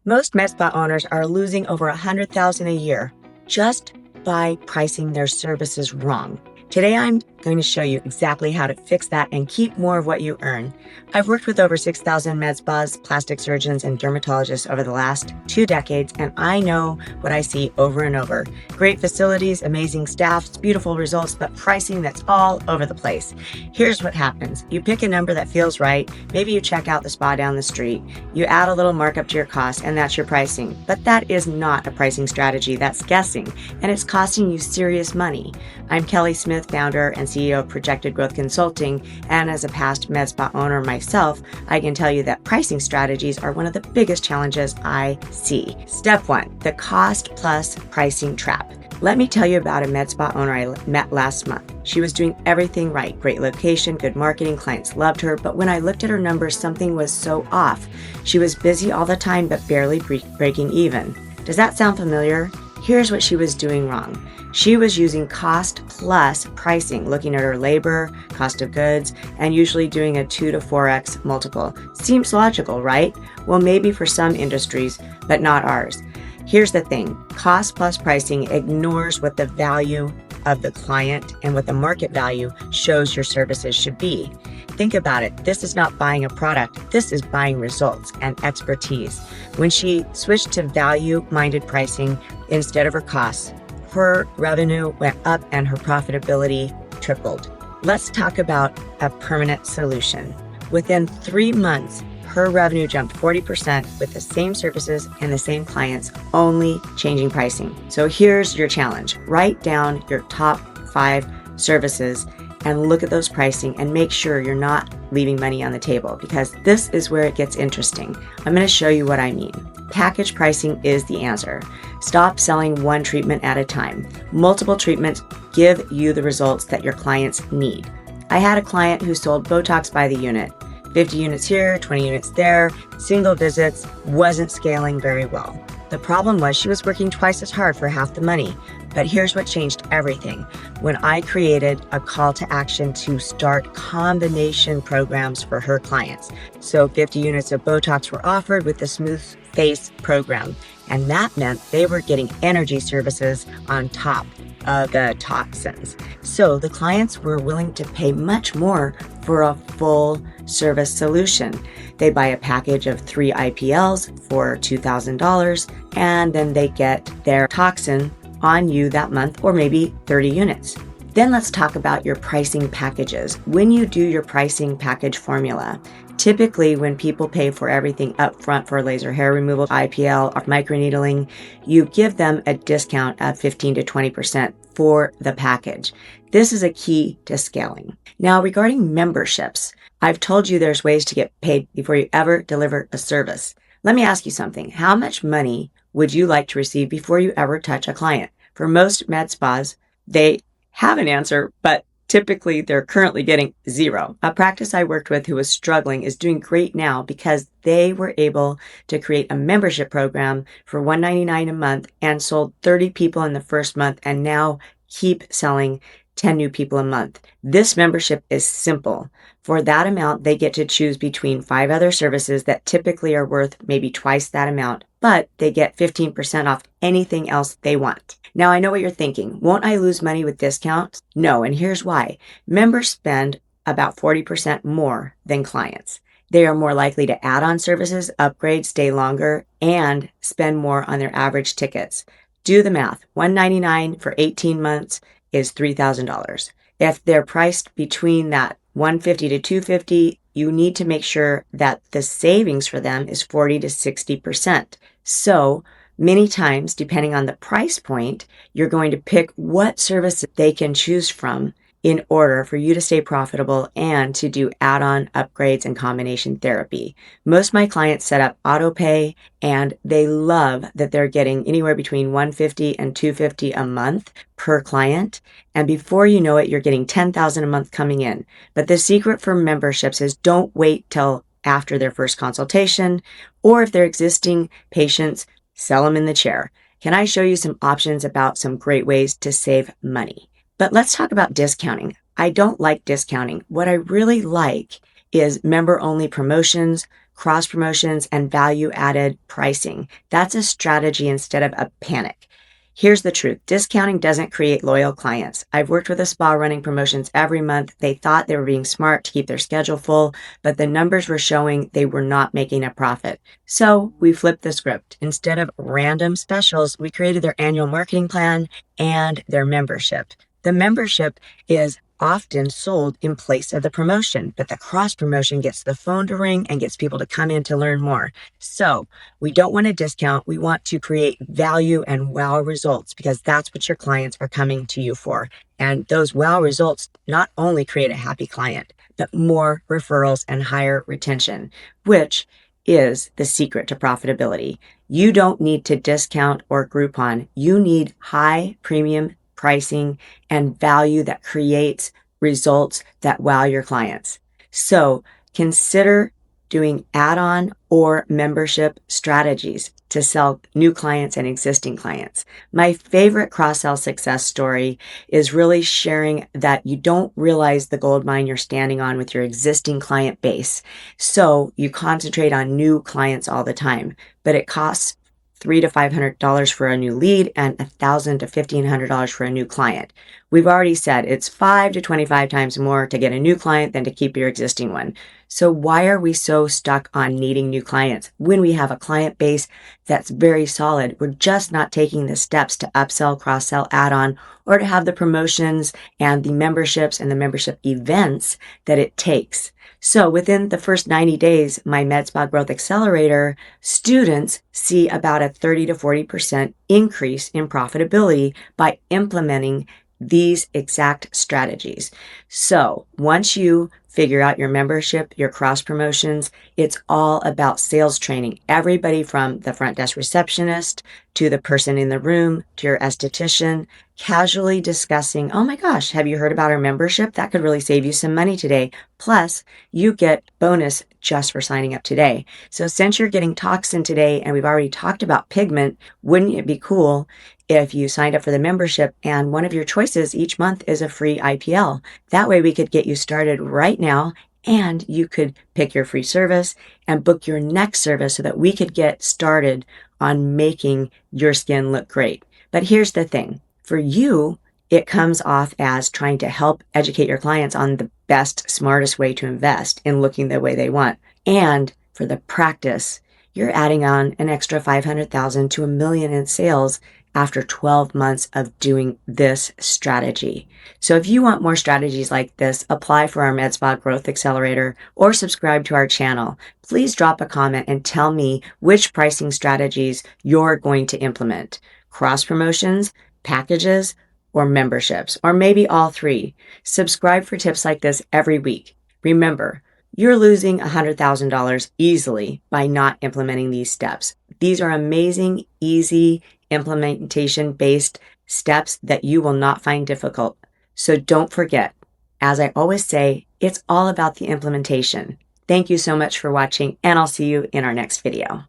Most med spa owners are losing over $100,000 a year just by pricing their services wrong. Today, I'm going to show you exactly how to fix that and keep more of what you earn. I've worked with over 6,000 med spas, plastic surgeons, and dermatologists over the last 2 decades, and I know what I see over and over. Great facilities, amazing staffs, beautiful results, but pricing that's all over the place. Here's what happens. You pick a number that feels right. Maybe you check out the spa down the street. You add a little markup to your cost, and that's your pricing. But that is not a pricing strategy. That's guessing, and it's costing you serious money. I'm Kelly Smith, founder and CEO of Projected Growth Consulting, and as a past med spa owner myself, I can tell you that pricing strategies are one of the biggest challenges I see. Step 1, the cost plus pricing trap. Let me tell you about a med spa owner I met last month. She was doing everything right. Great location, good marketing, clients loved her, but when I looked at her numbers, something was so off. She was busy all the time, but barely breaking even. Does that sound familiar? Here's what she was doing wrong. She was using cost plus pricing, looking at her labor, cost of goods, and usually doing a 2 to 4x multiple. Seems logical, right? Well, maybe for some industries, but not ours. Here's the thing. Cost plus pricing ignores what the value of the client and what the market value shows your services should be. Think about it. This is not buying a product. This is buying results and expertise. When she switched to value-minded pricing instead of her costs, her revenue went up and her profitability tripled. Let's talk about a permanent solution. Within 3 months, her revenue jumped 40% with the same services and the same clients, only changing pricing. So here's your challenge. Write down your top 5 services and look at those pricing and make sure you're not leaving money on the table, because this is where it gets interesting. I'm going to show you what I mean. Package pricing is the answer. Stop selling one treatment at a time. Multiple treatments give you the results that your clients need. I had a client who sold Botox by the unit. 50 units here, 20 units there, single visits, wasn't scaling very well. The problem was she was working twice as hard for half the money. But here's what changed everything. When I created a call to action to start combination programs for her clients. So 50 units of Botox were offered with the Smooth Face program. And that meant they were getting energy services on top of the toxins. So the clients were willing to pay much more for a full service solution. They buy a package of 3 IPLs for $2,000, and then they get their toxin on you that month, or maybe 30 units. Then let's talk about your pricing packages. When you do your pricing package formula, typically when people pay for everything upfront for laser hair removal, IPL, or microneedling, you give them a discount of 15 to 20% for the package. This is a key to scaling. Now, regarding memberships, I've told you there's ways to get paid before you ever deliver a service. Let me ask you something. How much money would you like to receive before you ever touch a client? For most med spas, they have an answer, but typically they're currently getting 0. A practice I worked with who was struggling is doing great now because they were able to create a membership program for $199 a month and sold 30 people in the first month, and now keep selling 10 new people a month. This membership is simple. For that amount, they get to choose between 5 other services that typically are worth maybe twice that amount, but they get 15% off anything else they want. Now, I know what you're thinking. Won't I lose money with discounts? No, and here's why. Members spend about 40% more than clients. They are more likely to add on services, upgrade, stay longer, and spend more on their average tickets. Do the math. $199 for 18 months is $3,000. If they're priced between that $150 to $250, you need to make sure that the savings for them is 40 to 60%. So many times, depending on the price point, you're going to pick what service they can choose from in order for you to stay profitable and to do add-on upgrades and combination therapy. Most of my clients set up auto pay, and they love that they're getting anywhere between $150 and $250 a month per client. And before you know it, you're getting $10,000 a month coming in. But the secret for memberships is don't wait till after their first consultation, or if they're existing patients, sell them in the chair. Can I show you some options about some great ways to save money? But let's talk about discounting. I don't like discounting. What I really like is member-only promotions, cross promotions, and value added pricing. That's a strategy instead of a panic. Here's the truth. Discounting doesn't create loyal clients. I've worked with a spa running promotions every month. They thought they were being smart to keep their schedule full, but the numbers were showing they were not making a profit. So we flipped the script. Instead of random specials, we created their annual marketing plan and their membership. The membership is often sold in place of the promotion, but the cross promotion gets the phone to ring and gets people to come in to learn more. So we don't want to discount. We want to create value and wow results because that's what your clients are coming to you for. And those wow results not only create a happy client, but more referrals and higher retention, which is the secret to profitability. You don't need to discount or Groupon. You need high premium pricing and value that creates results that wow your clients. So consider doing add-on or membership strategies to sell new clients and existing clients. My favorite cross-sell success story is really sharing that you don't realize the gold mine you're standing on with your existing client base. So you concentrate on new clients all the time, but it costs $300 to $500 for a new lead and $1,000 to $1,500 for a new client. We've already said it's 5 to 25 times more to get a new client than to keep your existing one. So why are we so stuck on needing new clients when we have a client base that's very solid? We're just not taking the steps to upsell, cross-sell, add-on, or to have the promotions and the memberships and the membership events that it takes. So within the first 90 days, my medspa growth accelerator students see about a 30 to 40% increase in profitability by implementing these exact strategies. So once you figure out your membership, your cross promotions, it's all about sales training. Everybody from the front desk receptionist to the person in the room to your esthetician, casually discussing, oh my gosh, have you heard about our membership? That could really save you some money today. Plus, you get bonus just for signing up today. So since you're getting toxin today and we've already talked about pigment, wouldn't it be cool if you signed up for the membership and one of your choices each month is a free IPL? That way we could get you started right now and you could pick your free service and book your next service so that we could get started on making your skin look great. But here's the thing. For you, it comes off as trying to help educate your clients on the best, smartest way to invest in looking the way they want. And for the practice, you're adding on an extra $500,000 to $1 million in sales after 12 months of doing this strategy. So if you want more strategies like this, apply for our MedSpa Growth Accelerator or subscribe to our channel. Please drop a comment and tell me which pricing strategies you're going to implement. Cross promotions, packages, or memberships, or maybe all three. Subscribe for tips like this every week. Remember, you're losing $100,000 easily by not implementing these steps. These are amazing, easy, implementation-based steps that you will not find difficult. So don't forget, as I always say, it's all about the implementation. Thank you so much for watching, and I'll see you in our next video.